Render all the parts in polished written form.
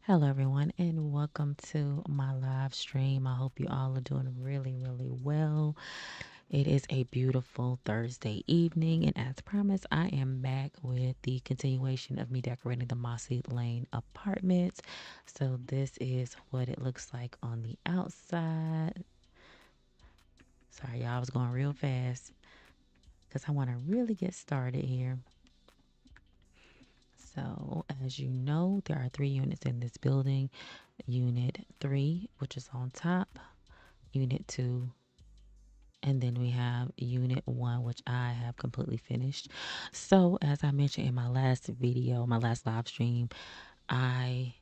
Hello, everyone, and welcome to my live stream. I hope you all are doing really, really well. It is a beautiful Thursday evening, and as promised, I am back with the continuation of me decorating the Mossy Lane apartments. So, this is what it looks like on the outside. Sorry, y'all, I was going real fast because I want to really get started here. So, as you know, there are 3 units in this building. Unit 3, which is on top, Unit 2, and then we have Unit 1, which I have completely finished. So, as I mentioned in my last video, my last live stream, I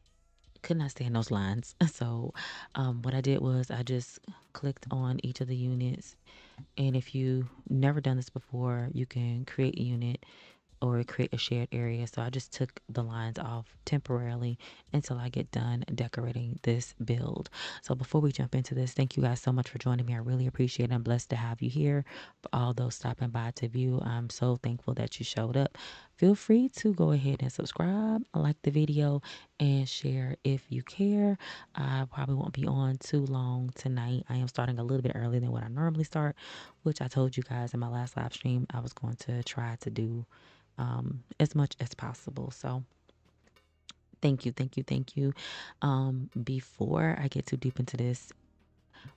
could not stand those lines. So, what I did was I just clicked on each of the units. And if you never done this before, you can create a unit or create a shared area. So I just took the lines off temporarily until I get done decorating this build. So before we jump into this, thank you guys so much for joining me. I really appreciate it. I'm blessed to have you here. For all those stopping by to view, I'm so thankful that you showed up. Feel free to go ahead and subscribe, like the video, and share if you care. I probably won't be on too long tonight. I am starting a little bit earlier than what I normally start, which I told you guys in my last live stream I was going to try to do as much as possible. So thank you, thank you, thank you. Before I get too deep into this,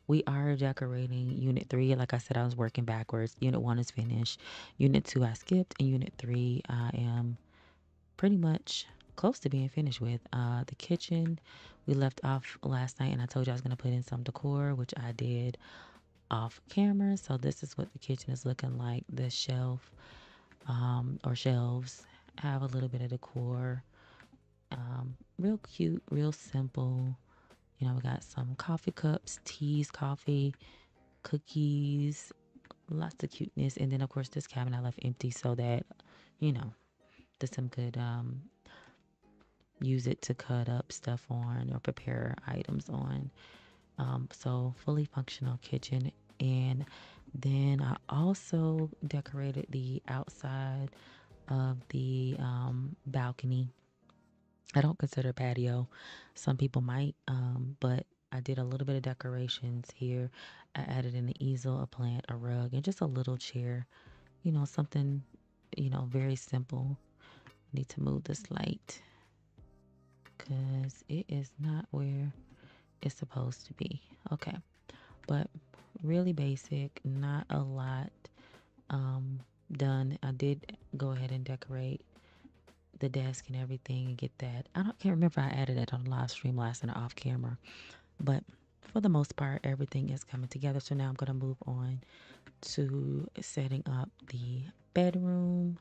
we are decorating Unit 3. Like I said, I was working backwards. Unit 1 is finished. Unit 2 I skipped, and Unit 3 I am pretty much close to being finished with. The kitchen we left off last night, and I told you I was going to put in some decor, which I did off camera. So this is what the kitchen is looking like. The shelf or shelves have a little bit of decor. Real cute, real simple. You know, we got some coffee cups, teas, coffee, cookies, lots of cuteness. And then, of course, this cabinet I left empty so that, you know, the Sim could use it to cut up stuff on or prepare items on. So, fully functional kitchen. And then I also decorated the outside of the balcony. I don't consider patio. Some people might, but I did a little bit of decorations here. I added an easel, a plant, a rug, and just a little chair. You know, something, very simple. Need to move this light because it is not where it's supposed to be. Okay, but really basic, not a lot done. I did go ahead and decorate the desk and everything and get that. Can't remember if I added that on the live stream last night or off camera, but for the most part, everything is coming together. So now I'm going to move on to setting up the bedroom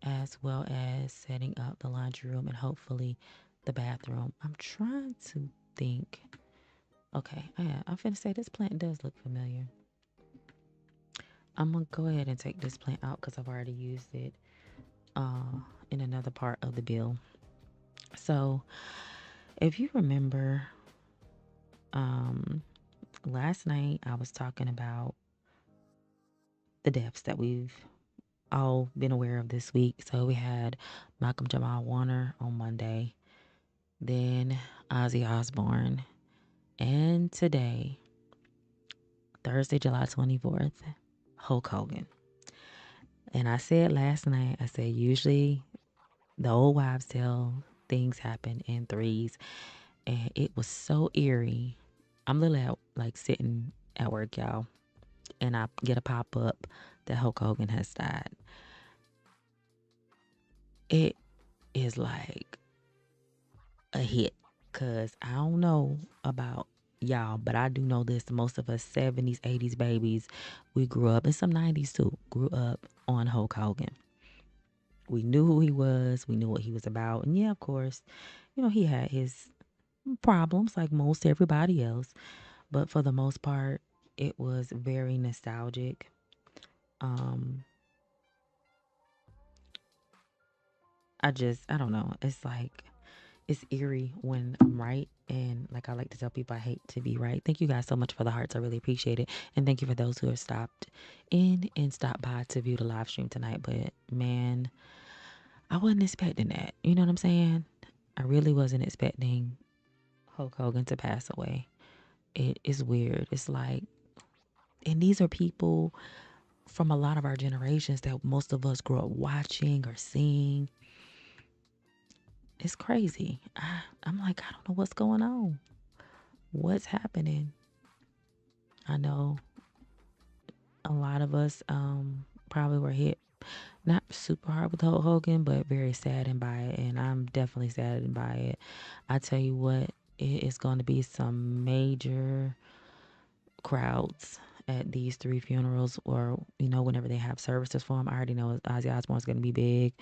as well as setting up the laundry room and hopefully the bathroom. I'm trying to think. Okay, I'm finna say this plant does look familiar. I'm gonna go ahead and take this plant out because I've already used it in another part of the bill. So if you remember, last night I was talking about the deaths that we've all been aware of this week. So we had Malcolm Jamal Warner on Monday, then Ozzy Osbourne, and today, Thursday, July 24th, Hulk Hogan. And I said last night, I said, usually the old wives tale things happen in threes. And it was so eerie. I'm literally like sitting at work, y'all, and I get a pop up that Hulk Hogan has died. It is like a hit because I don't know about y'all, but I do know this. Most of us 70s, 80s babies, we grew up, and some 90s too, grew up on Hulk Hogan. We knew who he was, we knew what he was about. And yeah, of course, he had his problems like most everybody else, but for the most part, it was very nostalgic. Um, I don't know. It's like it's eerie when I'm right. And like I like to tell people, I hate to be right. Thank you guys so much for the hearts. I really appreciate it. And thank you for those who have stopped in and stopped by to view the live stream tonight. But man, I wasn't expecting that. You know what I'm saying? I really wasn't expecting. Hulk Hogan to pass away. It is weird. It's like, and these are people from a lot of our generations that most of us grew up watching or seeing. It's crazy. I'm like, I don't know what's going on. What's happening? I know a lot of us probably were hit not super hard with Hulk Hogan, but very saddened by it. And I'm definitely saddened by it. I tell you what, it is going to be some major crowds at these three funerals, or whenever they have services for him. I already know Ozzy Osbourne's going to be big.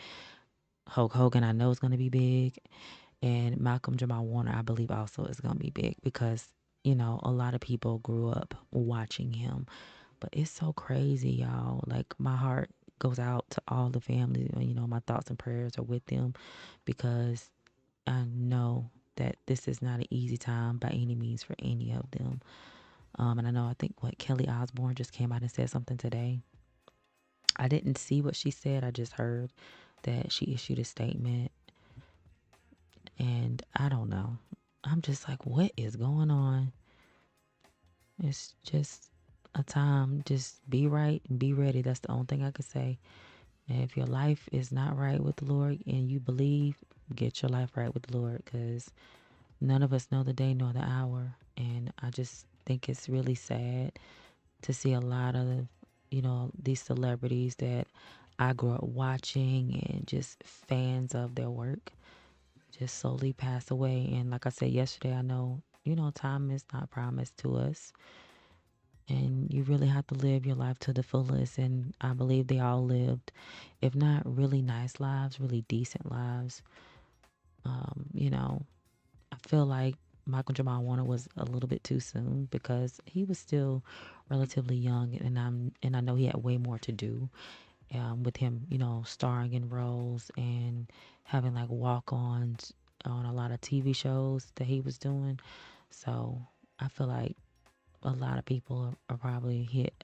Hulk Hogan, I know, is going to be big. And Malcolm Jamal Warner, I believe, also is going to be big because, a lot of people grew up watching him. But it's so crazy, y'all. Like, my heart goes out to all the families. My thoughts and prayers are with them because I know that this is not an easy time by any means for any of them. And I think Kelly Osbourne just came out and said something today. I didn't see what she said. I just heard that she issued a statement. And I don't know. I'm just like, what is going on? It's just a time. Just be right and be ready. That's the only thing I could say. And if your life is not right with the Lord and you believe, get your life right with the Lord, because none of us know the day nor the hour. And I just think it's really sad to see a lot of, these celebrities that I grew up watching and just fans of their work just slowly pass away. And like I said yesterday, I know, time is not promised to us. And you really have to live your life to the fullest. And I believe they all lived, if not really nice lives, really decent lives. I feel like Michael Jamal Warner was a little bit too soon because he was still relatively young, and I know he had way more to do. With him, starring in roles and having like walk-ons on a lot of TV shows that he was doing. So I feel like a lot of people are probably hit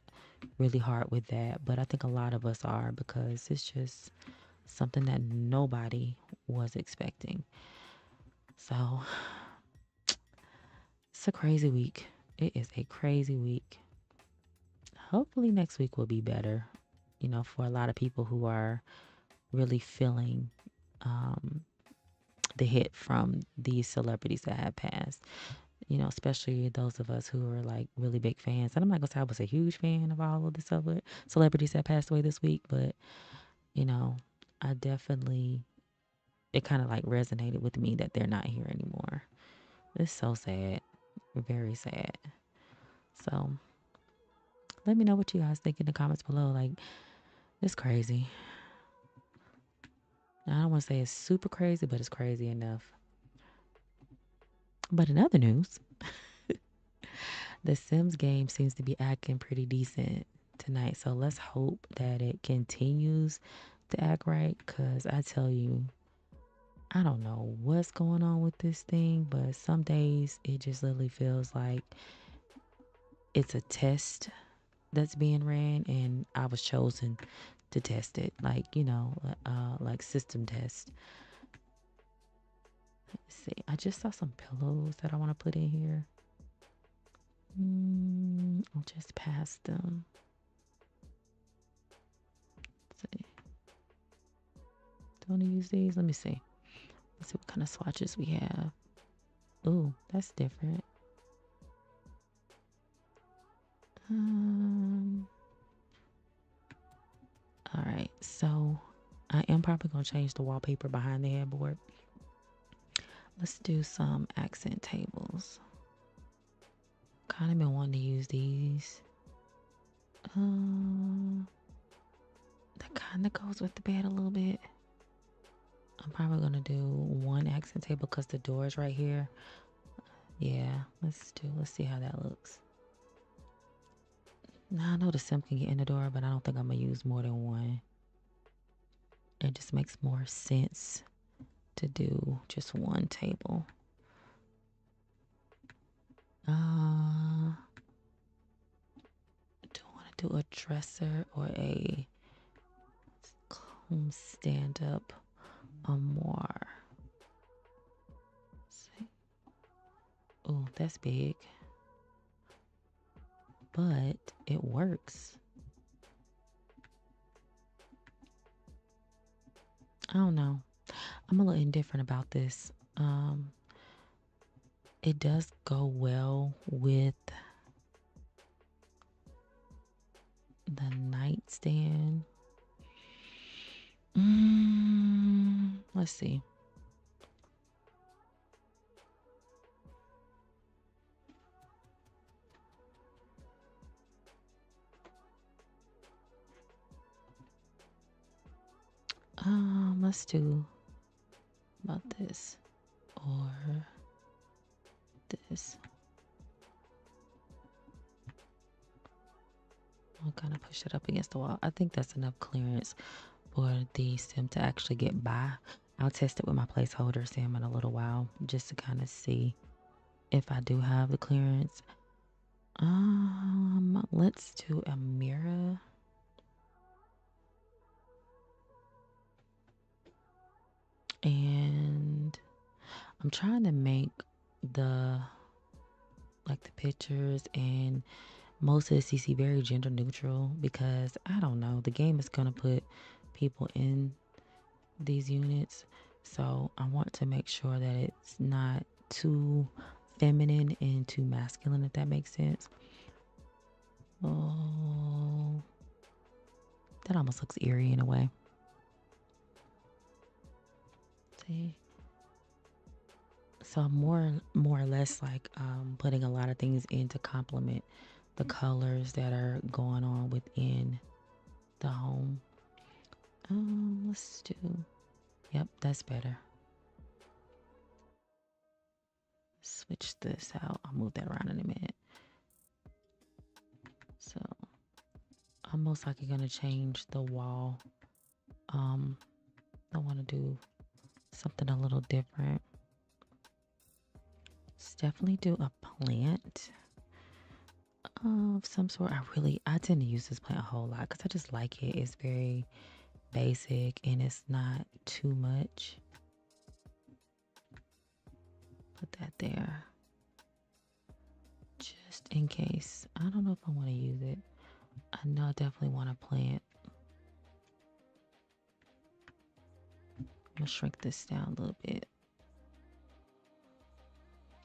really hard with that, but I think a lot of us are because it's just something that nobody was expecting. So it's a crazy week. It is a crazy week. Hopefully next week will be better, for a lot of people who are really feeling um, the hit from these celebrities that have passed. Especially those of us who are like really big fans. And I'm not gonna say I was a huge fan of all of the celebrities that passed away this week, but you know, I definitely it kind of like resonated with me that they're not here anymore. It's so sad, very sad. So let me know what you guys think in the comments below. Like, it's crazy. I don't want to say it's super crazy, but it's crazy enough. But in other news, the Sims game seems to be acting pretty decent tonight. So let's hope that it continues to act right. Because I tell you, I don't know what's going on with this thing, but some days it just literally feels like it's a test that's being ran, and I was chosen to test it, like system test. Let's see. I just saw some pillows that I want to put in here. I'll just pass them. Let's see. Do I want to use these? Let me see. Let's see what kind of swatches we have. Ooh, that's different. All right, so I am probably going to change the wallpaper behind the headboard. Let's do some accent tables. Kind of been wanting to use these. That kind of goes with the bed a little bit. I'm probably going to do one accent table because the door is right here. Yeah, let's see how that looks. Now I know the sim can get in the door, but I don't think I'm going to use more than one. It just makes more sense to do just one table. Do I want to do a dresser or a stand up armoire? Let's see. that's big, but it works. I don't know. I'm a little indifferent about this. It does go well with the nightstand. Let's see. Let's do about this or this. I'll kind of push it up against the wall. I think that's enough clearance for the sim to actually get by. I'll test it with my placeholder sim in a little while just to kind of see if I do have the clearance. Let's do a mirror. And I'm trying to make the pictures and most of the CC very gender neutral because I don't know, the game is gonna put people in these units, so I want to make sure that it's not too feminine and too masculine, if that makes sense. Oh, that almost looks eerie in a way. See, so I'm more or less like putting a lot of things in to complement the colors that are going on within the home. Let's do, yep, that's better. Switch this out. I'll move that around in a minute. So I'm most likely gonna change the wall. I want to do something a little different. Let's definitely do a plant of some sort. I tend to use this plant a whole lot because I just like it. It's very basic and it's not too much. Put that there. Just in case. I don't know if I want to use it. I know I definitely want to plant. I'm going to shrink this down a little bit.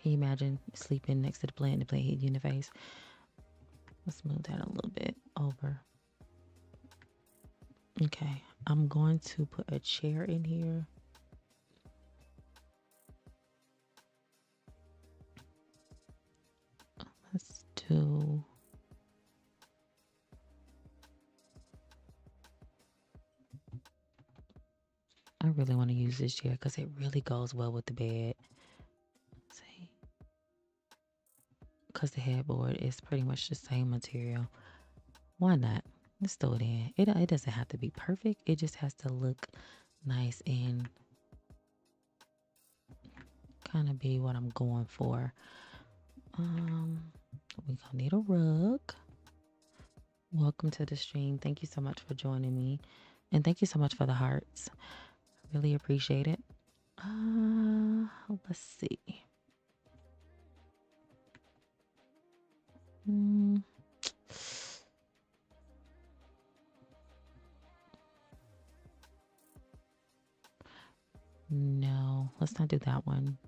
Can you imagine sleeping next to the plant and the plant hitting you in the face? Let's move that a little bit over. Okay, I'm going to put a chair in here. Let's do... I really want to use this chair because it really goes well with the bed. See? Because the headboard is pretty much the same material. Why not? Let's throw it in. It doesn't have to be perfect. It just has to look nice and kind of be what I'm going for. We're gonna need a rug. Welcome to the stream. Thank you so much for joining me. And thank you so much for the hearts. I really appreciate it. Let's see. No, let's not do that one.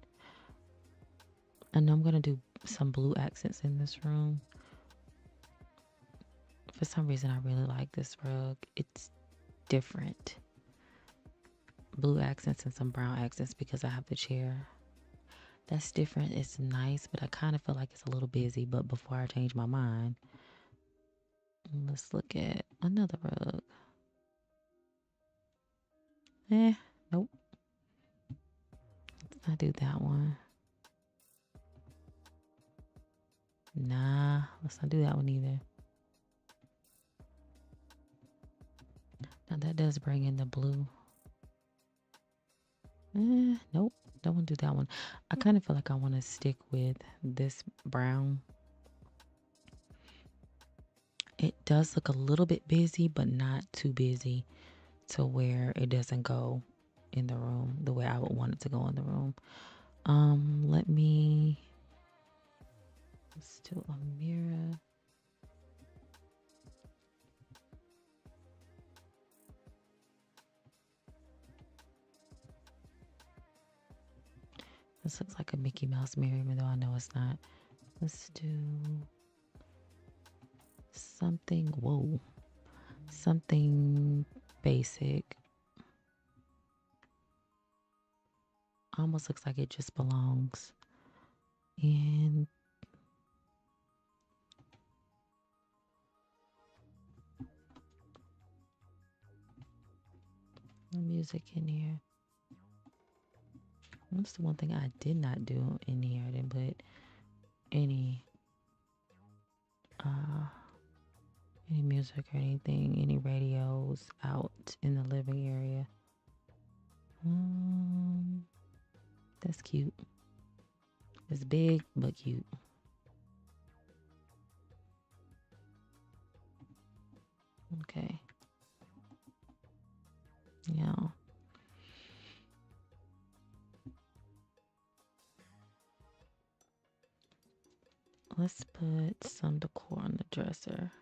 I know I'm gonna do some blue accents in this room. For some reason, I really like this rug. It's different. Blue accents and some brown accents because I have the chair. That's different. It's nice, but I kind of feel like it's a little busy. But before I change my mind, let's look at another rug. Nope. Let's not do that one. Nah, let's not do that one either. Now that does bring in the blue. Nope, don't want to do that one. I kind of feel like I want to stick with this brown. It does look a little bit busy, but not too busy to where it doesn't go in the room the way I would want it to go in the room. Let me Let's do a mirror. This looks like a Mickey Mouse mirror, even though I know it's not. Let's do something, whoa, something basic. Almost looks like it just belongs in the music in here. That's the one thing I did not do in here. I didn't put any music or anything, any radios out in the living area. That's cute. It's big but cute. Okay. Yeah. Let's put some decor on the dresser.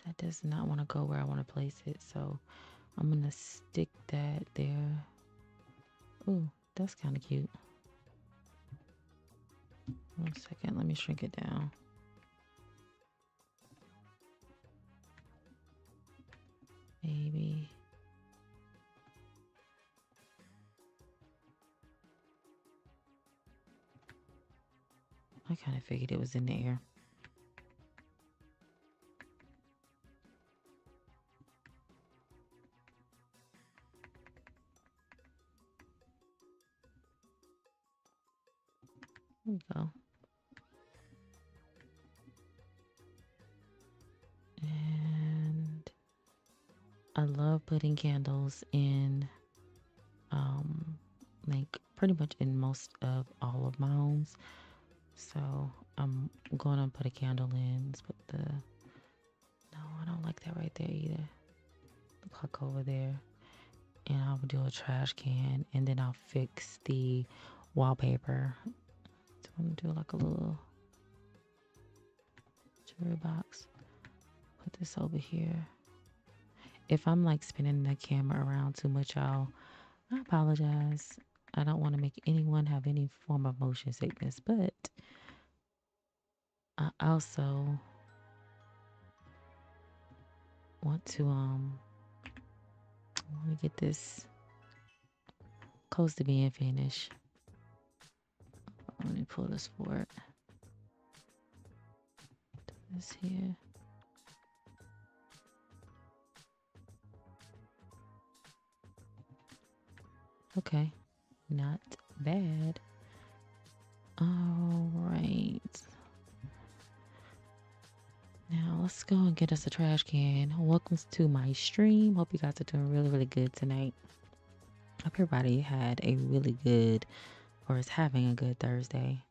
That does not want to go where I want to place it, so I'm gonna stick that there. Ooh, that's kind of cute. 1 second, let me shrink it down. Maybe. I kind of figured it was in the air. There we go. And I love putting candles in, like pretty much in most of all of my homes. So I'm gonna put a candle in. Let's put the, no, I don't like that right there either. The clock over there. And I'll do a trash can, and then I'll fix the wallpaper. So I'm gonna do like a little jewelry box. Put this over here. If I'm like spinning the camera around too much, y'all, I apologize. I don't want to make anyone have any form of motion sickness, but I also want to let me get this close to being finished. Let me pull this forward. Do this here. Okay, not bad. All right. Now let's go and get us a trash can. Welcome to my stream. Hope you guys are doing really, really good tonight. Hope everybody had a really good, or is having a good Thursday.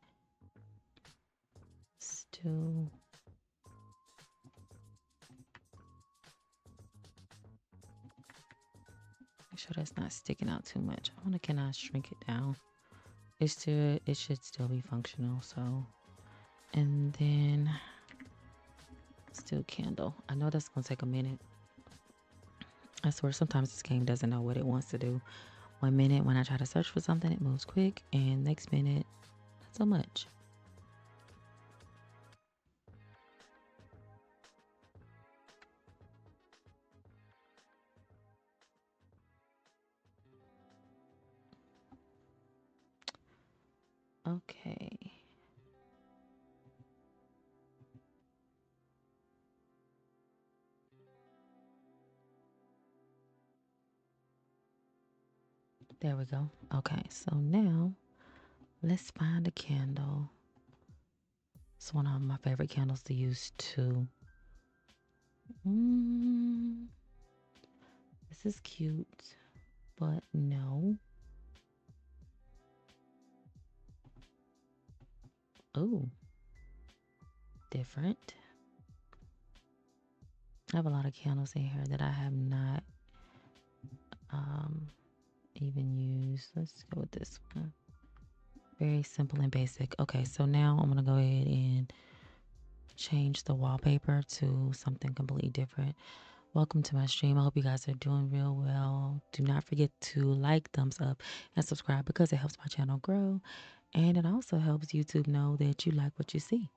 Still. Make sure that's not sticking out too much. Can I shrink it down? It should still be functional. So, and then still candle. I know that's gonna take a minute. I swear sometimes this game doesn't know what it wants to do. 1 minute when I try to search for something, it moves quick, and next minute, not so much. Okay. There we go. Okay, so now let's find a candle. It's one of my favorite candles to use too. Mm, this is cute, but no. Oh, different. I have a lot of candles in here that I have not um, even used. Let's go with this one. Very simple and basic. Okay, so now I'm going to go ahead and change the wallpaper to something completely different. Welcome to my stream. I hope you guys are doing real well. Do not forget to like, thumbs up, and subscribe because it helps my channel grow. And it also helps YouTube know that you like what you see.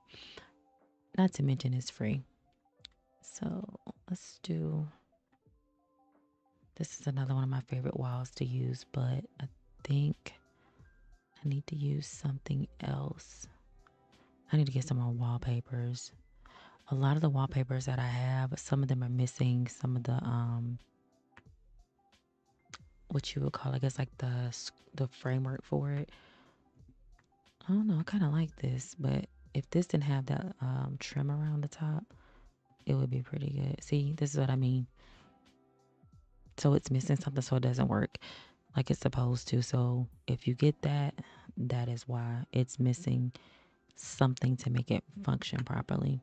Not to mention it's free. So let's do, this is another one of my favorite walls to use, but I think I need to use something else. I need to get some more wallpapers. A lot of the wallpapers that I have, some of them are missing some of the what you would call, I guess, like the framework for it. I don't know, I kind of like this, but if this didn't have that trim around the top, it would be pretty good. See, this is what I mean. So it's missing something, so it doesn't work like it's supposed to. So if you get that, that is why it's missing something to make it function properly.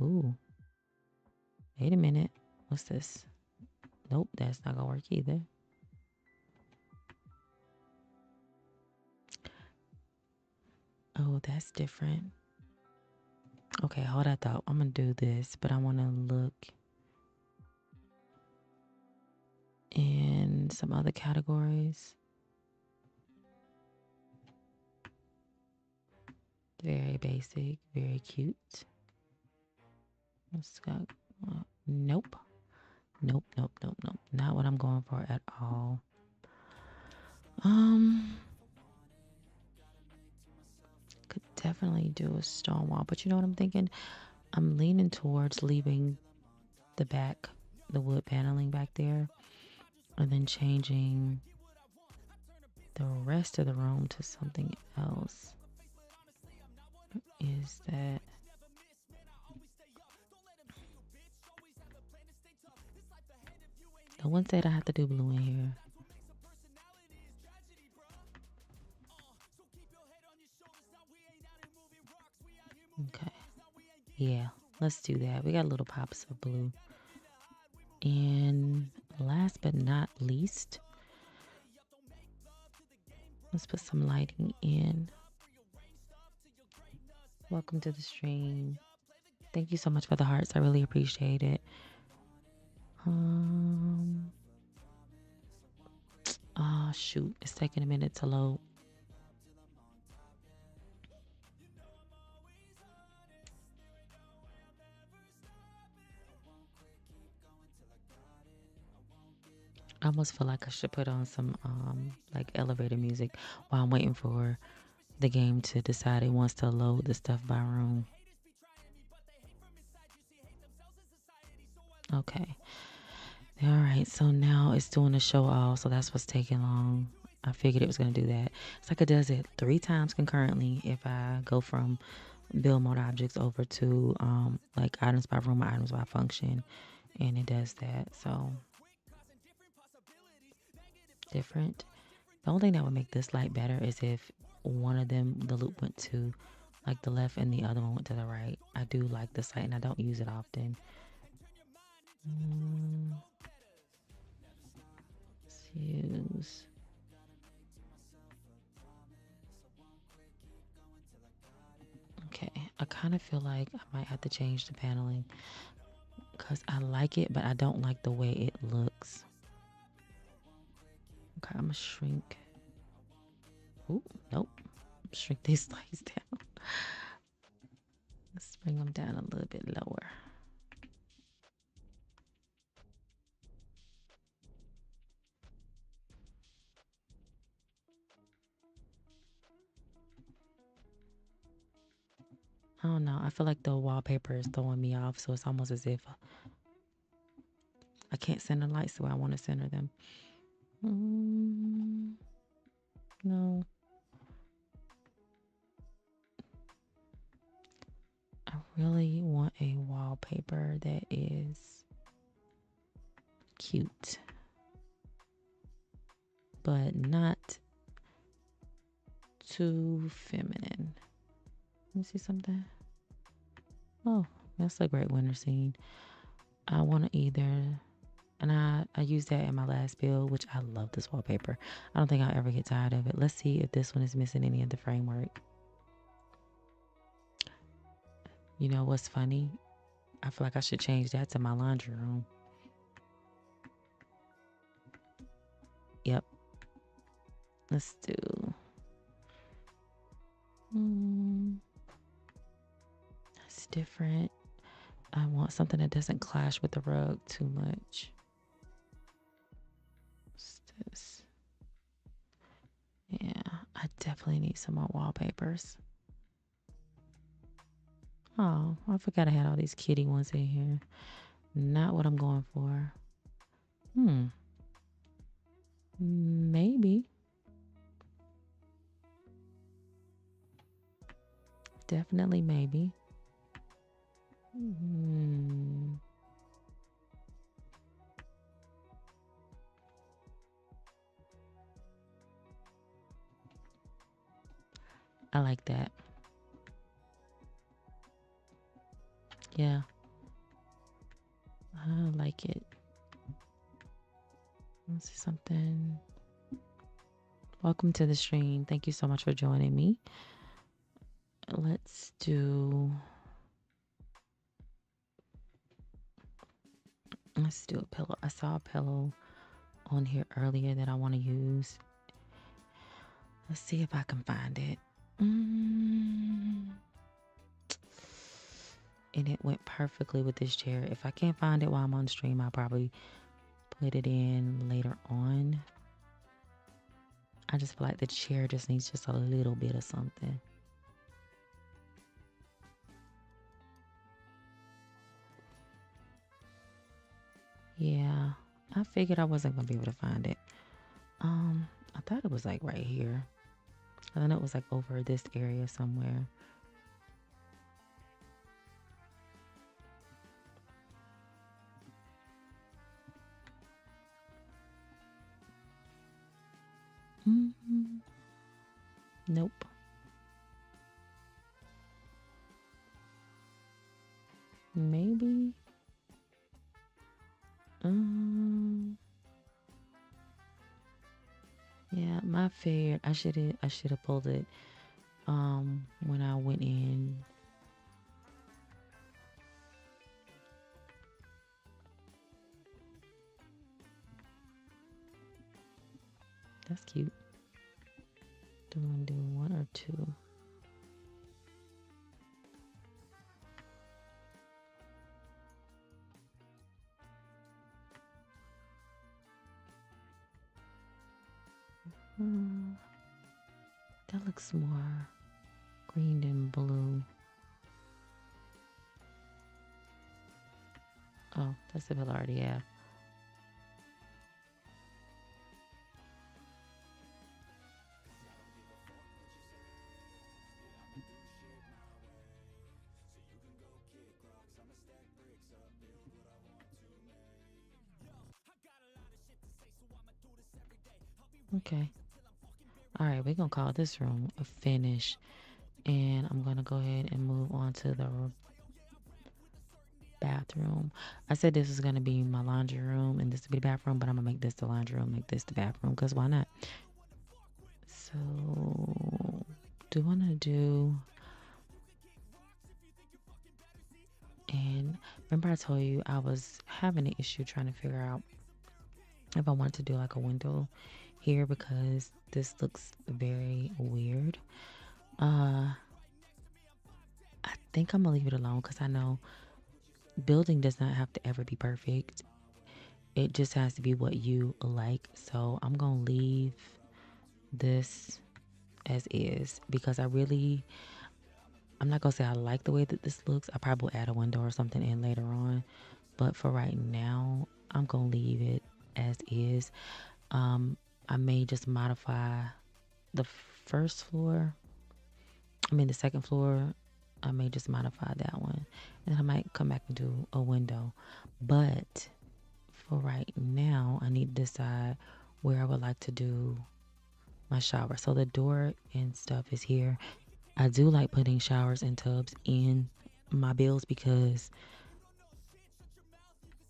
Ooh, wait a minute. What's this? Nope, that's not gonna work either. Oh, that's different. Okay, hold that thought. I'm gonna do this, but I wanna look in some other categories. Very basic, very cute. Let's go. Nope. Nope, nope, nope, nope. Not what I'm going for at all. Um, could definitely do a stone wall, but you know what I'm thinking? I'm leaning towards leaving the back, the wood paneling back there, and then changing the rest of the room to something else. Is that the one said I have to do blue in here? Okay. Yeah, let's do that. We got little pops of blue. And last but not least, let's put some lighting in. Welcome to the stream. Thank you so much for the hearts. I really appreciate it. Oh shoot, it's taking a minute to load. I almost feel like I should put on some like elevator music while I'm waiting for the game to decide it wants to load the stuff by room. Okay. All right, so now it's doing a show all, so that's what's taking long. I figured it was going to do that. It's like it does it 3 times concurrently if I go from build mode objects over to like items by room or items by function, and it does that. So different. The only thing that would make this light better is if one of them, the loop went to like the left and the other one went to the right. I do like this light and I don't use it often. Let's use. Okay, I kind of feel like I might have to change the paneling because I like it, but I don't like the way it looks. Okay, I'm gonna shrink. Ooh, nope. Shrink these lights down. Let's bring them down a little bit lower. I don't know. I feel like the wallpaper is throwing me off, so it's almost as if I can't center lights the way I want to center them. No. I I really want a wallpaper that is cute, but not too feminine. Let me see something. Oh, that's a great winter scene. I want to either, and I used that in my last build, which I love this wallpaper. I don't think I'll ever get tired of it. Let's see if this one is missing any of the framework. You know what's funny? I feel like I should change that to my laundry room. Yep. Let's do. That's different. I want something that doesn't clash with the rug too much. What's this? Yeah, I definitely need some more wallpapers. Oh, I forgot I had all these kitty ones in here. Not what I'm going for. Maybe. Definitely maybe. I like that. Yeah. I like it. Let's see something. Welcome to the stream. Thank you so much for joining me. Let's do a pillow. I saw a pillow on here earlier that I want to use. Let's see if I can find it. And it went perfectly with this chair. If I can't find it while I'm on stream, I'll probably put it in later on. I just feel like the chair just needs just a little bit of something. Yeah, I figured I wasn't gonna be able to find it. I thought it was like right here. I know it was like over this area somewhere. Nope. Maybe. Yeah, my fear. I should have pulled it. When I went in. That's cute. Do I do one or two? That looks more green than blue. Oh, that's the bill I already have. Okay. All right, we're going to call this room a finish. And I'm going to go ahead and move on to the bathroom. I said this is going to be my laundry room and this will be the bathroom, but I'm going to make this the laundry room, make this the bathroom, because why not? So, do I want to do... And remember I told you I was having an issue trying to figure out if I wanted to do like a window here because this looks very weird. I think I'm gonna leave it alone because I know building does not have to ever be perfect. It just has to be what you like. So I'm gonna leave this as is because I'm not gonna say I like the way that this looks. I probably will add a window or something in later on. But for right now, I'm gonna leave it as is. I may just modify the second floor. I may may just modify that one. And I might come back and do a window. But for right now, I need to decide where I would like to do my shower. So the door and stuff is here. I do like putting showers and tubs in my builds because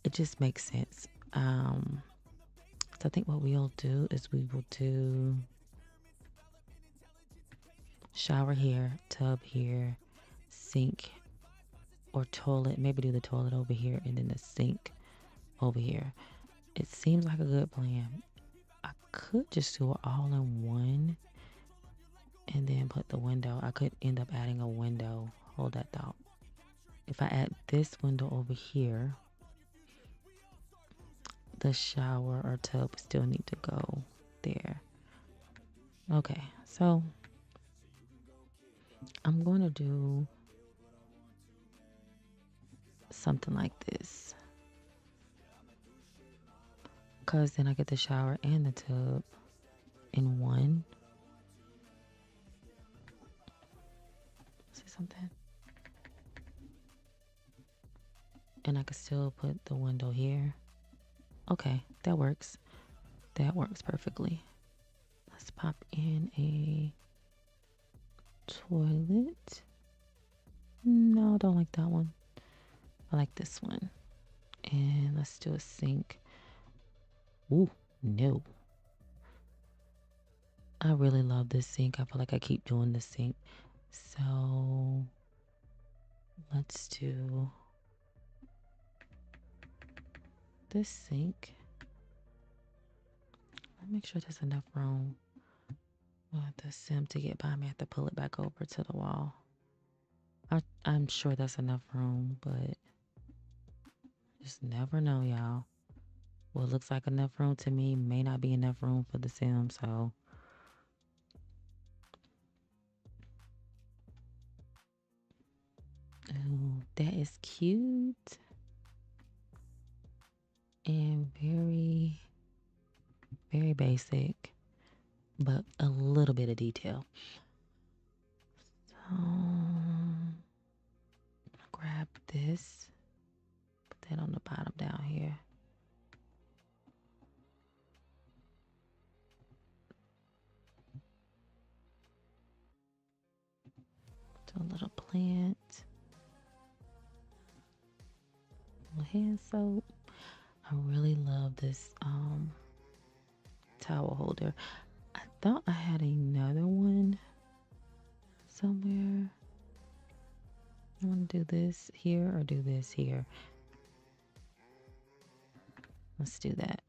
it just makes sense. So I think what we'll do is we will do shower here, tub here, sink or toilet. Maybe do the toilet over here and then the sink over here. It seems like a good plan. I could just do it all in one and then put the window. I could end up adding a window. Hold that thought. If I add this window over here, the shower or tub still need to go there. Okay, so I'm going to do something like this. Because then I get the shower and the tub in one. See something? And I could still put the window here. Okay, that works. That works perfectly. Let's pop in a toilet. No, I don't like that one. I like this one. And let's do a sink. Ooh, no. I really love this sink. I feel like I keep doing this sink. So let's do this sink. Let me make sure there's enough room for the sim to get by me. I have to pull it back over to the wall. I'm sure that's enough room, but just never know, y'all. What looks like enough room to me may not be enough room for the sim, so. Oh, that is cute. And very, very basic, but a little bit of detail. So, grab this, put that on the bottom down here. Do a little plant, a little hand soap. I really love this towel holder. I thought I had another one somewhere. I want to do this here or do this here. Let's do that.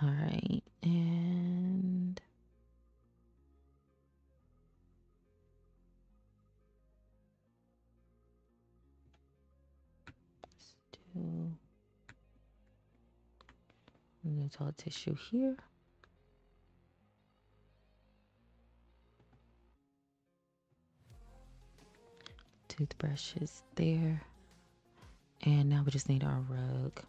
All right, and let's do the toilet tissue here. Toothbrushes there. And now we just need our rug.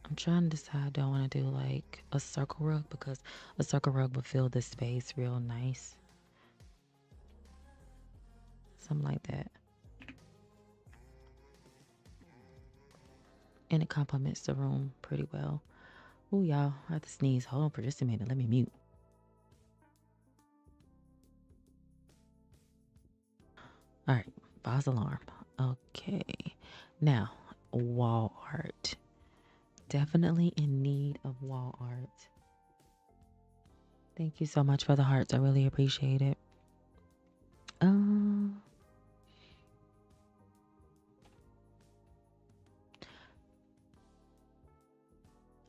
I'm trying to decide, do I want to do like a circle rug? Because a circle rug would fill this space real nice. Something like that. And it complements the room pretty well. Oh, y'all, I have to sneeze. Hold on for just a minute. Let me mute. All right, false alarm. Okay, now wall art. Definitely in need of wall art. Thank you so much for the hearts. I really appreciate it.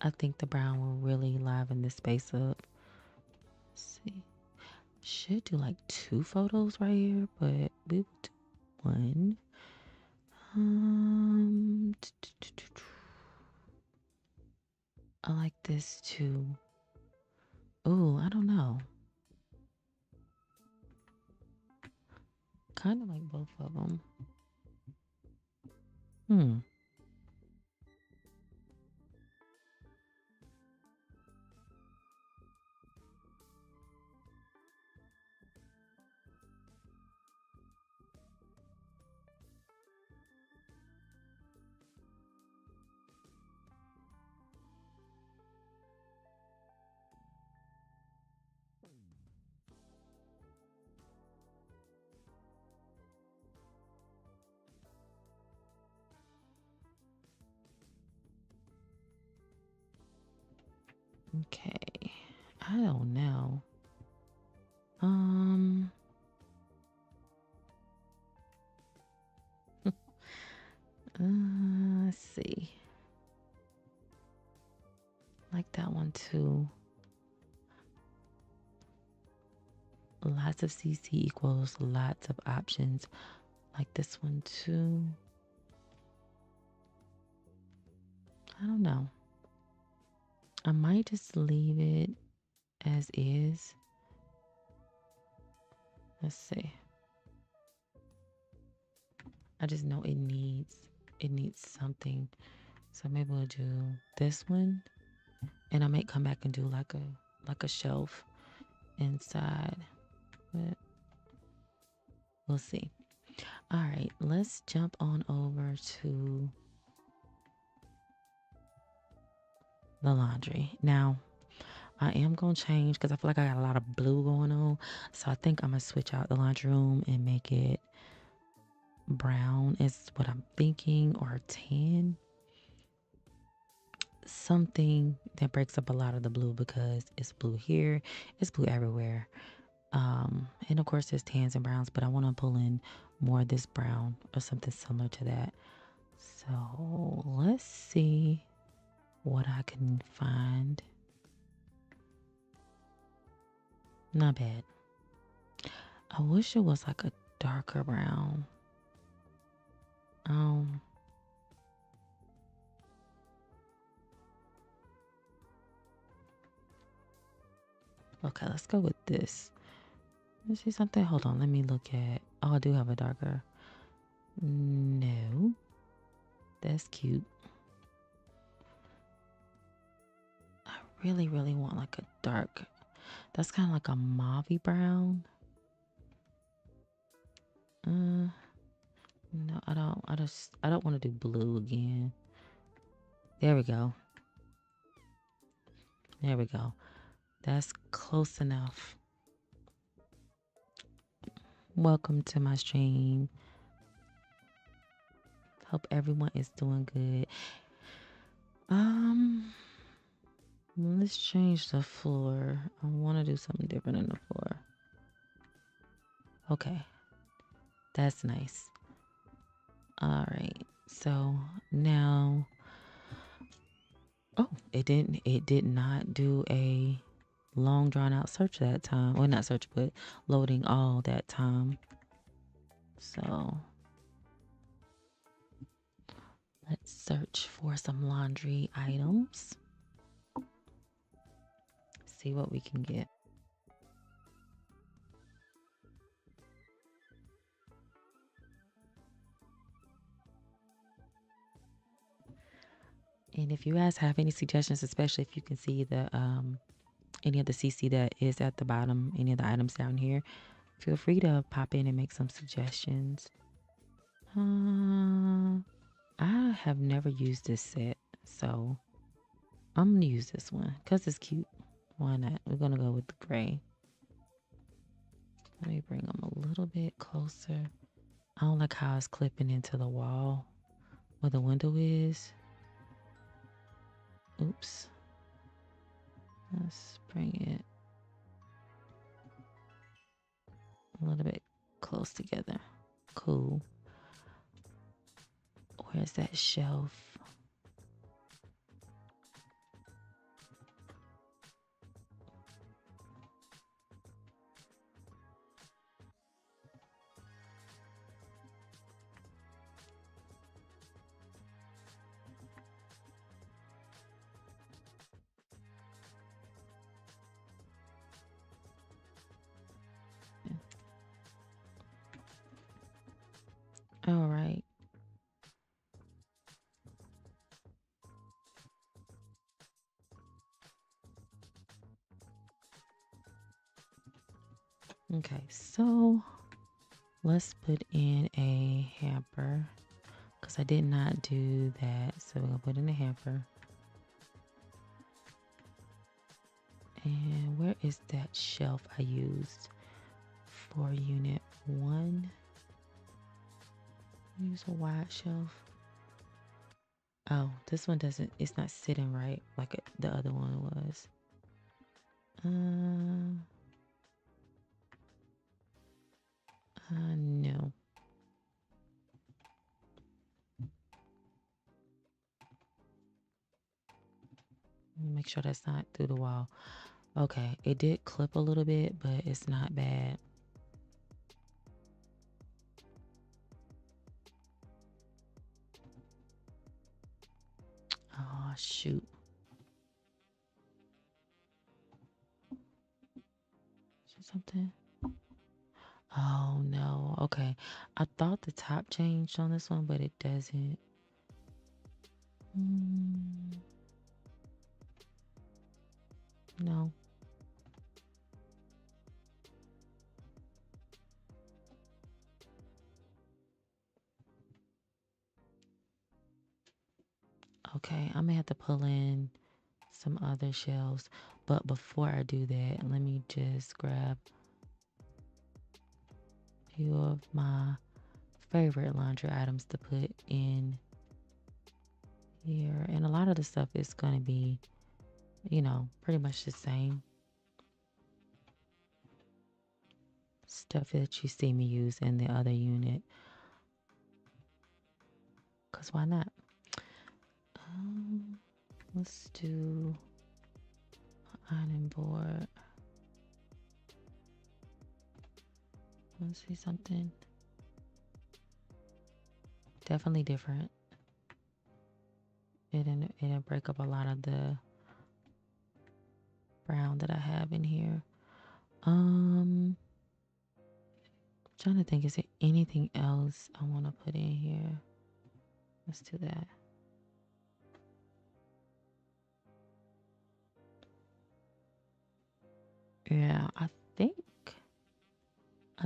I think the brown will really liven this space up. Let's see. Should do like 2 photos right here, but we will do one. I like this too. Ooh, I don't know. Kind of like both of them. Hmm. Okay. I don't know. Um. Let's see. Like that one too. Lots of CC equals lots of options. Like this one too. I don't know. I might just leave it as is. Let's see. I just know it needs something. So maybe we'll do this one, and I might come back and do like a shelf inside. But we'll see. All right, let's jump on over to the laundry. Now, I am going to change because I feel like I got a lot of blue going on. So I think I'm going to switch out the laundry room and make it brown is what I'm thinking, or tan. Something that breaks up a lot of the blue because it's blue here, it's blue everywhere. And of course there's tans and browns, but I want to pull in more of this brown or something similar to that. So let's see what I can find. Not bad. I wish it was like a darker brown. Um, okay, let's go with this. Let's see something. Hold on, let me look at. Oh, I do have a darker. No, that's cute. I really, really want like a dark. That's kind of like a mauvey brown. No, I don't. I don't want to do blue again. There we go. There we go. That's close enough. Welcome to my stream. Hope everyone is doing good. Let's change the floor. I want to do something different in the floor. Okay. That's nice. All right. So now, oh, it did not do a long drawn out search that time. Well, not search, but loading all that time. So let's search for some laundry items. See what we can get. And if you guys have any suggestions, especially if you can see the any of the CC that is at the bottom, any of the items down here, feel free to pop in and make some suggestions. I have never used this set, so I'm gonna use this one because it's cute. Why not? We're gonna go with the gray. Let me bring them a little bit closer. I don't like how it's clipping into the wall where the window is. Oops. Let's bring it a little bit close together. Cool. Where's that shelf? Okay, so let's put in a hamper because I did not do that. So we're gonna put in a hamper. And where is that shelf I used for unit 1? Use a wide shelf. Oh, this one doesn't, it's not sitting right like the other one was. No. Make sure that's not through the wall. Okay, it did clip a little bit, but it's not bad. Oh, shoot. Something. Oh, no. Okay. I thought the top changed on this one, but it doesn't. No. Okay, I'm gonna have to pull in some other shelves. But before I do that, let me just grab a few of my favorite laundry items to put in here. And a lot of the stuff is gonna be, you know, pretty much the same stuff that you see me use in the other unit. Cause why not? Let's do ironing board. Let's see something. Definitely different. It didn't break up a lot of the brown that I have in here. Trying to think, is there anything else I want to put in here? Let's do that. Yeah, I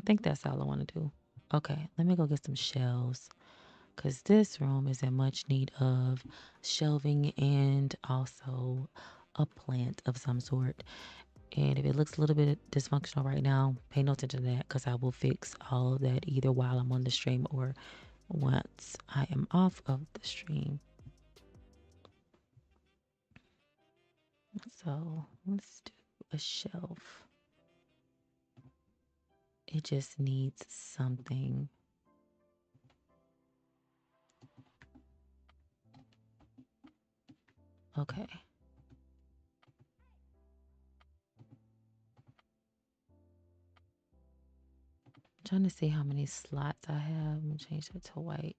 think that's all I want to do. Okay, let me go get some shelves because this room is in much need of shelving and also a plant of some sort. And if it looks a little bit dysfunctional right now, pay no attention to that because I will fix all of that either while I'm on the stream or once I am off of the stream. So let's do a shelf. It just needs something. Okay. I'm trying to see how many slots I have. I'm gonna change that to white.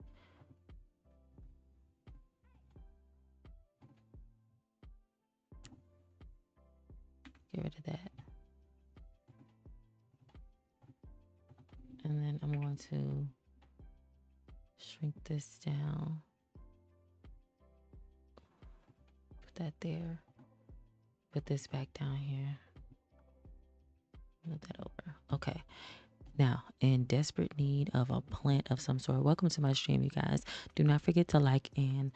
Get rid of that. And then I'm going to shrink this down. Put that there. Put this back down here. Move that over. Okay. Now, in desperate need of a plant of some sort, welcome to my stream, you guys. Do not forget to like and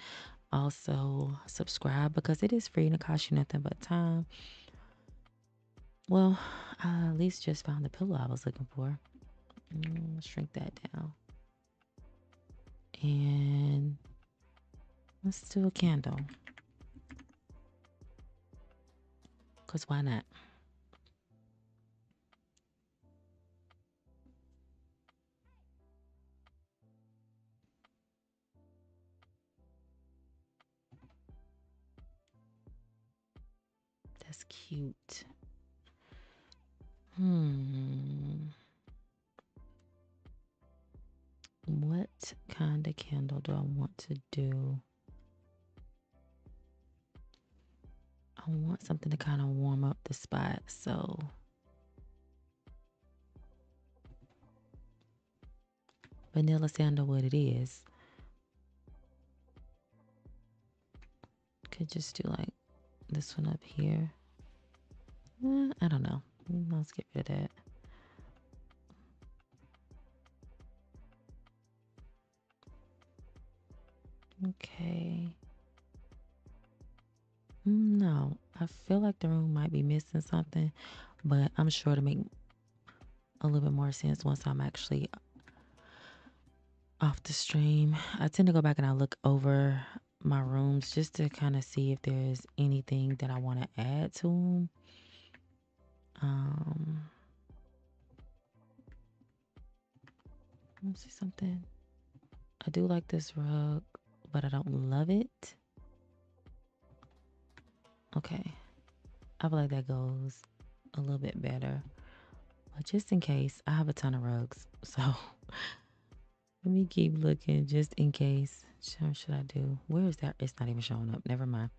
also subscribe because it is free and it costs you nothing but time. Well, I at least just found the pillow I was looking for. Shrink that down. And let's do a candle. Because why not? That's cute. What kind of candle do I want to do? I want something to kind of warm up the spot. So vanilla sandalwood it is. Could just do like this one up here. I don't know. Let's get rid of that. Okay. No, I feel like the room might be missing something, but I'm sure to make a little bit more sense once I'm actually off the stream. I tend to go back and I look over my rooms just to kind of see if there's anything that I want to add to them. Let me see something. I do like this rug, but I don't love it. Okay. I feel like that goes a little bit better. But just in case, I have a ton of rugs. So let me keep looking just in case. Should I do? Where is that? It's not even showing up. Never mind.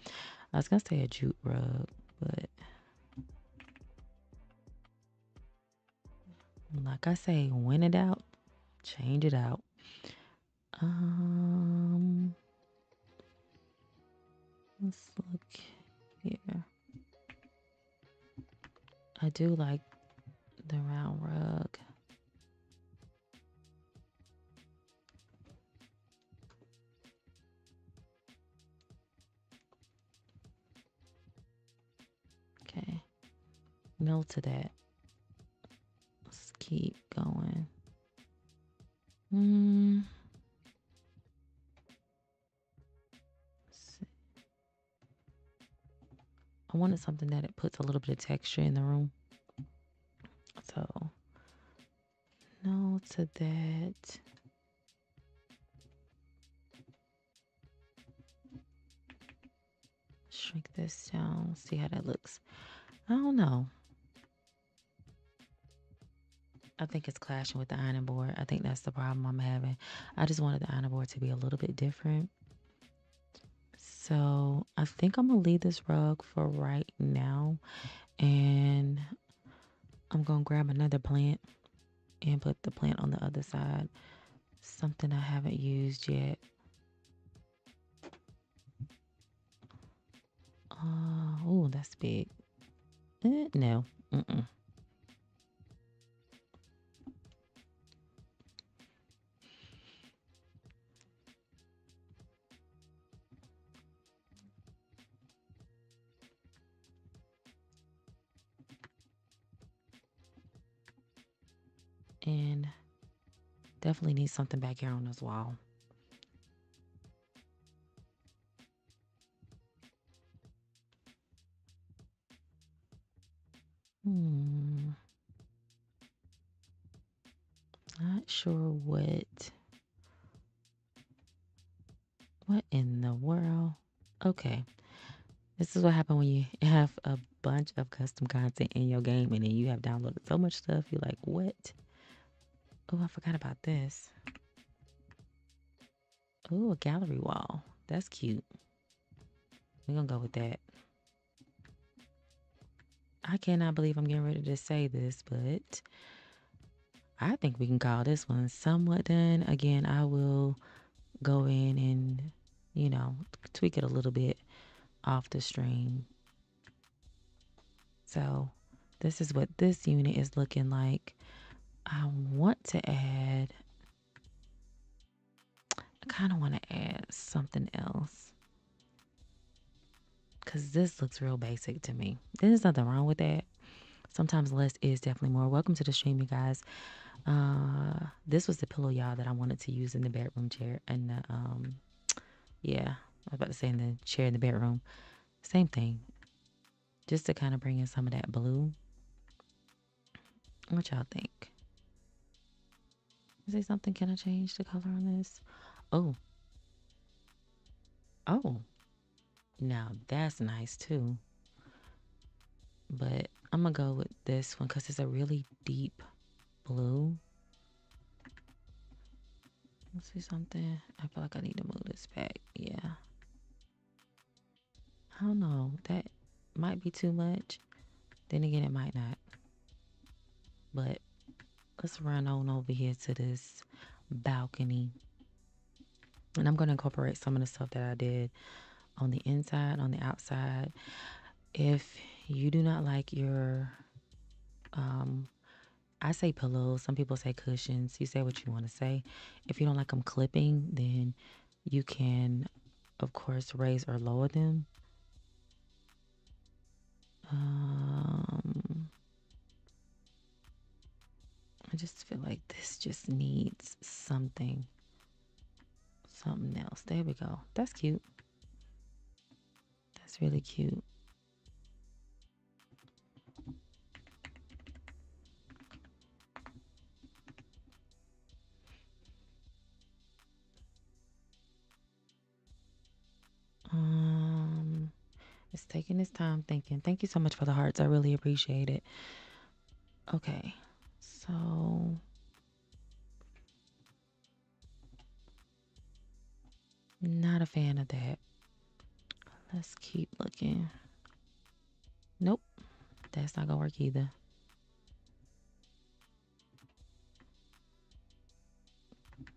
I was going to say a jute rug, but like I say, when in doubt, change it out. Let's look here. I do like the round rug. Okay. No to that. Let's keep going. I wanted something that it puts a little bit of texture in the room. So, no to that. Shrink this down. See how that looks. I don't know. I think it's clashing with the ironing board. I think that's the problem I'm having. I just wanted the ironing board to be a little bit different. So I think I'm going to leave this rug for right now. And I'm going to grab another plant and put the plant on the other side. Something I haven't used yet. Oh, that's big. No. And definitely need something back here on this wall. Not sure what in the world. Okay. This is what happened when you have a bunch of custom content in your game and then you have downloaded so much stuff. You're like, what? Oh, I forgot about this. Oh, a gallery wall. That's cute. We're going to go with that. I cannot believe I'm getting ready to say this, but I think we can call this one somewhat done. Again, I will go in and, tweak it a little bit off the stream. So this is what this unit is looking like. I want to add, I kind of want to add something else because this looks real basic to me. There's nothing wrong with that. Sometimes less is definitely more. Welcome to the stream, you guys. This was the pillow, y'all, that I wanted to use in the bedroom chair. And yeah, I was about to say in the chair in the bedroom. Same thing. Just to kind of bring in some of that blue. What y'all think? Say something. Can I change the color on this? Oh. Oh. Now that's nice too. But I'm going to go with this one because it's a really deep blue. Let's see something. I feel like I need to move this back. Yeah. I don't know. That might be too much. Then again, it might not. But let's run on over here to this balcony. And I'm going to incorporate some of the stuff that I did on the inside, on the outside. If you do not like your, I say pillows, some people say cushions. You say what you want to say. If you don't like them clipping, then you can of course, raise or lower them. I just feel like this just needs something else. There we go. That's cute. That's really cute. It's taking its time thinking. Thank you so much for the hearts. I really appreciate it. Okay. So not a fan of that. Let's keep looking. Nope. That's not gonna work either.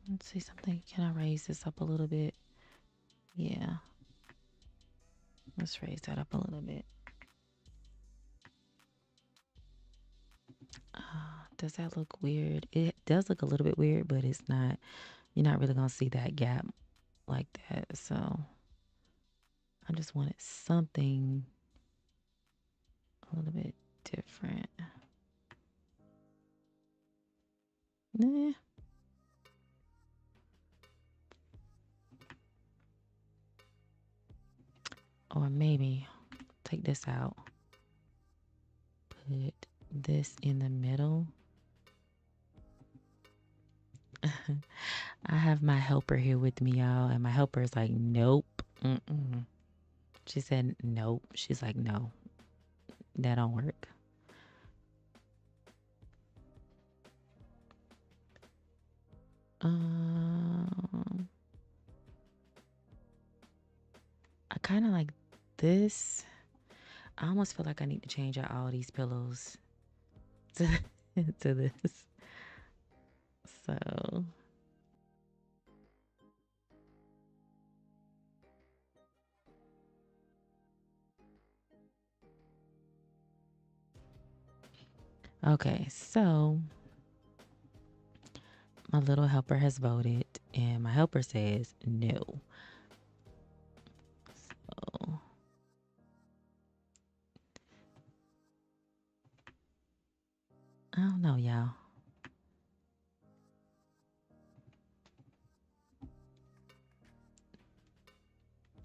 Let's see something. Can I raise this up a little bit? Yeah. Let's raise that up a little bit. Does that look weird? It does look a little bit weird, but it's not. You're not really gonna see that gap like that. So I just wanted something a little bit different. Nah. Or maybe take this out. Put this in the middle. I have my helper here with me, y'all, and my helper is like, nope. She said nope. She's like, no, that don't work. I kind of like this. I almost feel like I need to change out all these pillows to, to this. So okay, so my little helper has voted, and my helper says no. So I don't know, y'all.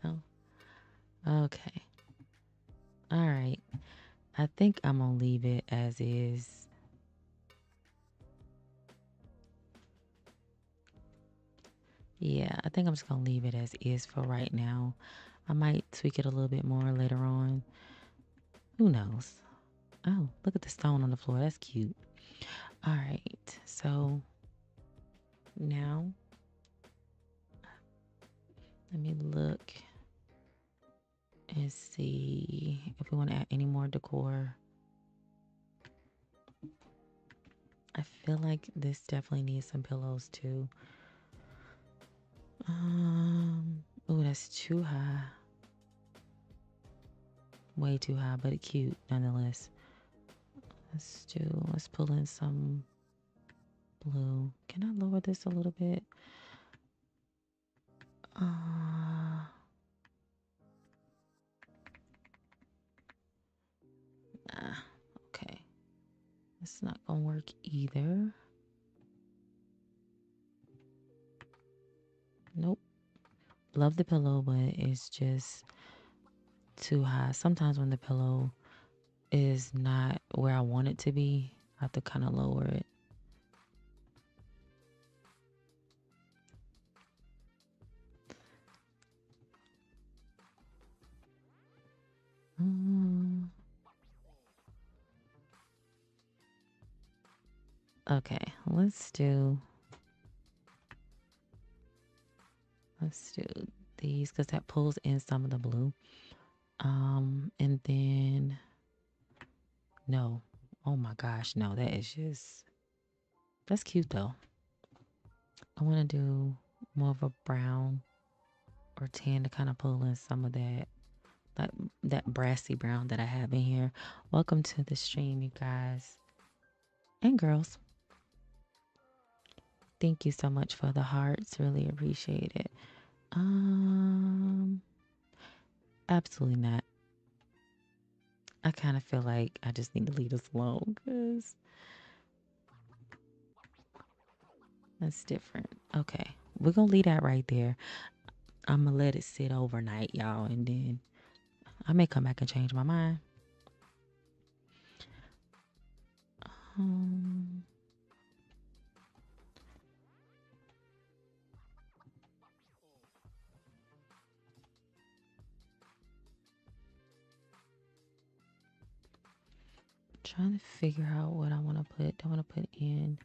No. Okay. All right. I think I'm gonna leave it as is. Yeah, I think I'm just gonna leave it as is for right now. I might tweak it a little bit more later on. Who knows? Oh, look at the stone on the floor. That's cute. All right. So now let me look and see if we want to add any more decor. I feel like this definitely needs some pillows too. Oh, that's too high. Way too high, but cute nonetheless. Let's pull in some blue. Can I lower this a little bit? Nah, okay. It's not gonna work either. Nope. Love the pillow, but it's just too high. Sometimes when the pillow is not where I want it to be, I have to kind of lower it. Okay, let's do these because that pulls in some of the blue. And then no. Oh my gosh, no, that is just that's cute though. I want to do more of a brown or tan to kind of pull in some of that brassy brown that I have in here. Welcome to the stream, you guys and girls. Thank you so much for the hearts. Really appreciate it. Um, Absolutely not. I kind of feel like I just need to leave this alone because that's different. Okay, we're gonna leave that right there. I'm gonna let it sit overnight, y'all, and then I may come back and change my mind. Um, Trying to figure out what I want to put. I want to put in.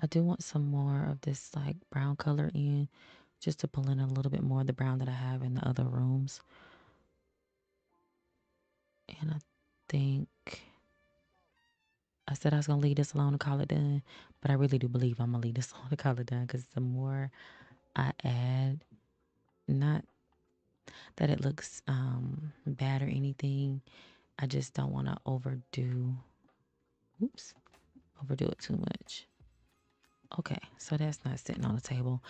I do want some more of this like brown color in, just to pull in a little bit more of the brown that I have in the other rooms. And I think I said I was gonna leave this alone and call it done, but I really do believe I'm gonna leave this alone and call it done because the more I add, not that it looks bad or anything, I just don't want to oops, overdo it too much. Okay, so that's not sitting on the table.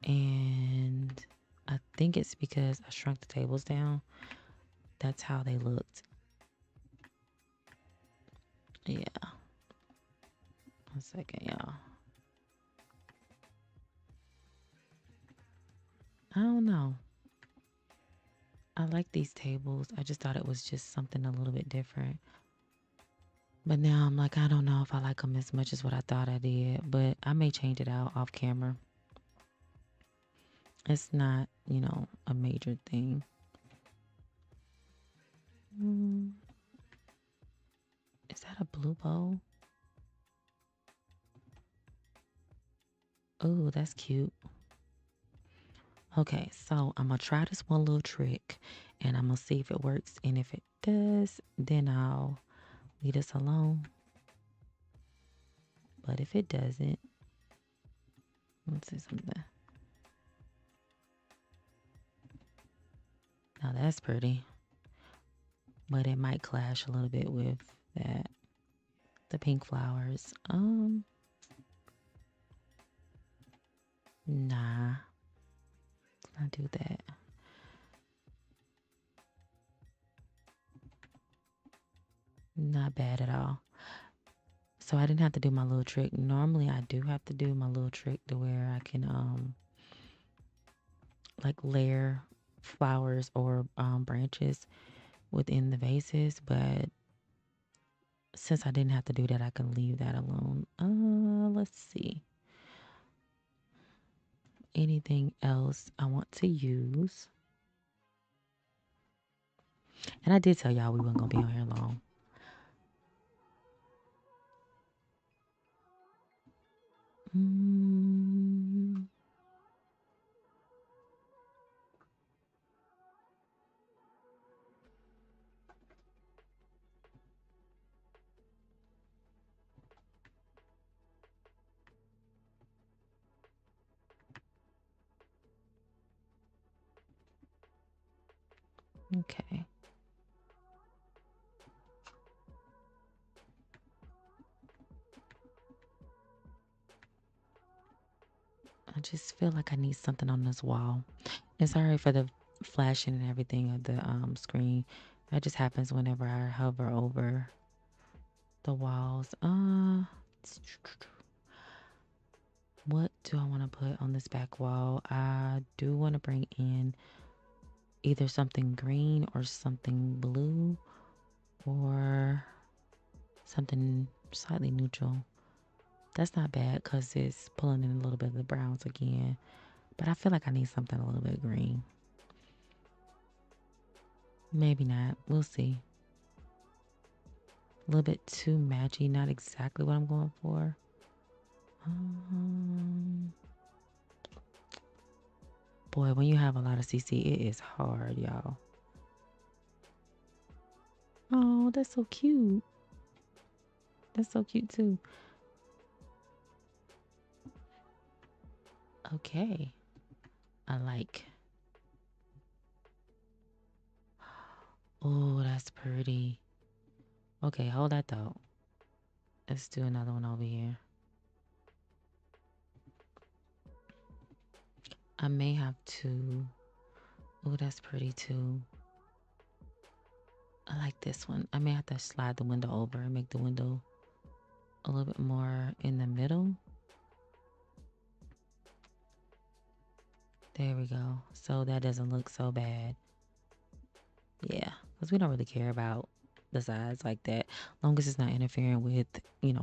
And I think it's because I shrunk the tables down. That's how they looked. Yeah. 1 second, y'all. I don't know. I like these tables. I just thought it was just something a little bit different. But now I'm like, I don't know if I like them as much as what I thought I did. But I may change it out off camera. It's not, a major thing. Mm, is that a blue bowl? Oh, that's cute. Okay, so I'm going to try this one little trick. And I'm going to see if it works. And if it does, then I'll leave this alone. But if it doesn't, let's see something. Now that's pretty. But it might clash a little bit with that. The pink flowers. Nah. Let's not do that. Not bad at all. So I didn't have to do my little trick. Normally I do have to do my little trick to where I can like layer flowers or branches within the vases, but since I didn't have to do that, I can leave that alone. Let's see. Anything else I want to use? And I did tell y'all we weren't gonna be on here long. Mm, okay. I just feel like I need something on this wall. And sorry for the flashing and everything of the screen. That just happens whenever I hover over the walls. What do I want to put on this back wall? I do want to bring in either something green or something blue or something slightly neutral. That's not bad because it's pulling in a little bit of the browns again. But I feel like I need something a little bit green. Maybe not. We'll see. A little bit too matchy. Not exactly what I'm going for. Boy, when you have a lot of CC, it is hard, y'all. Oh, that's so cute. That's so cute too. Okay. I like. Oh, that's pretty. Okay, hold that thought. Let's do another one over here. I may have to. Oh, that's pretty too. I like this one. I may have to slide the window over and make the window a little bit more in the middle. There we go. So that doesn't look so bad. Yeah, because we don't really care about the size like that, long as it's not interfering with,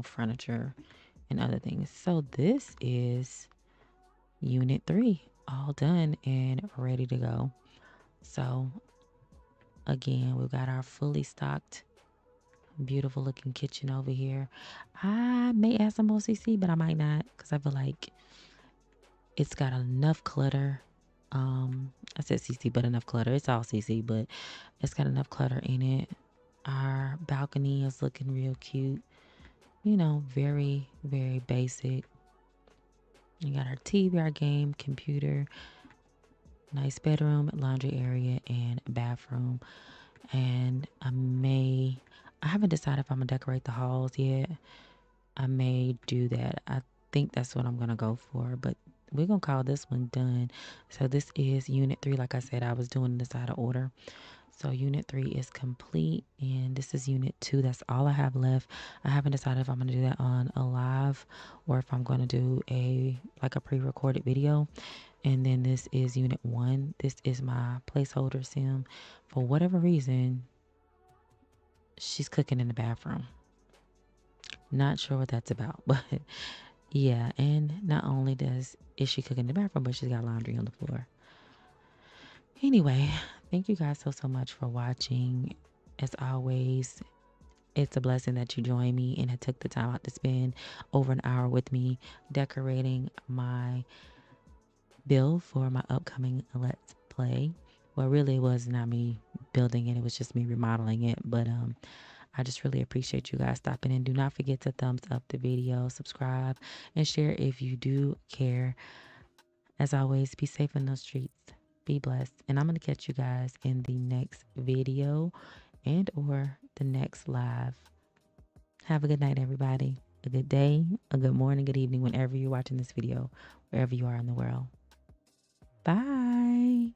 furniture and other things. So this is unit 3, all done and ready to go. So again, we've got our fully stocked, beautiful looking kitchen over here. I may add some more CC, but I might not because I feel like it's got enough clutter. I said CC, but enough clutter. It's all CC, but it's got enough clutter in it. Our balcony is looking real cute. Very, very basic. We got our TV, our game, computer, nice bedroom, laundry area, and bathroom. And I haven't decided if I'm going to decorate the halls yet. I may do that. I think that's what I'm going to go for, but we're going to call this one done. So this is unit 3. Like I said, I was doing this out of order. So unit 3 is complete, and this is unit 2. That's all I have left. I haven't decided if I'm going to do that on a live or if I'm going to do a pre-recorded video. And then this is unit 1. This is my placeholder sim. For whatever reason, she's cooking in the bathroom. Not sure what that's about, but yeah. And not only is she cooking in the bathroom, but she's got laundry on the floor. Anyway, thank you guys so much for watching. As always, it's a blessing that you joined me and took the time out to spend over an hour with me decorating my build for my upcoming Let's Play. Well, really, it was not me building it. It was just me remodeling it. But I just really appreciate you guys stopping in. Do not forget to thumbs up the video, subscribe, and share if you do care. As always, be safe in those streets. Be blessed. And I'm going to catch you guys in the next video and or the next live. Have a good night, everybody. A good day, a good morning, good evening, whenever you're watching this video, wherever you are in the world. Bye.